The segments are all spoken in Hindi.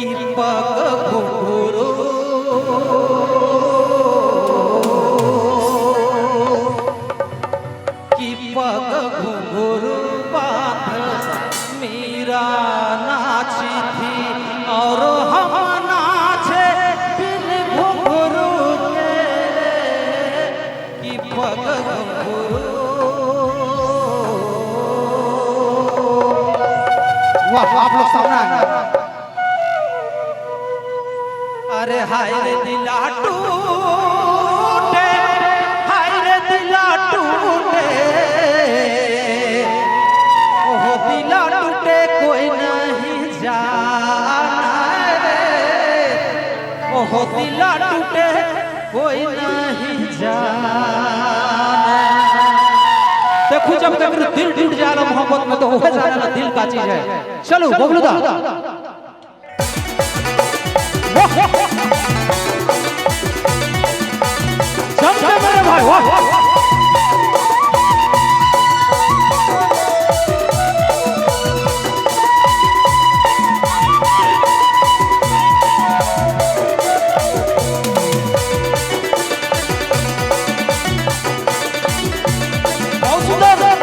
की पग घुंघरू की पग घुंघरू बांध मीरा नाची थी और हम नाचे बिन घुंघरू के की पग घुंघरू। वाह आप लोग सामने अरे हाय रे दिला टूटे हाय रे दिला टूटे ओह दिला टूटे कोई नहीं जाना रे ओह दिला टूटे कोई नहीं जाना। देखो जब कभी दिल टूट जाला मोहब्बत में तो हो जाना दिल का चीज है। चलो बबलू दा मेरे भाई वाह बहुत सुंदर।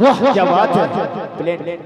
वाह क्या बात है।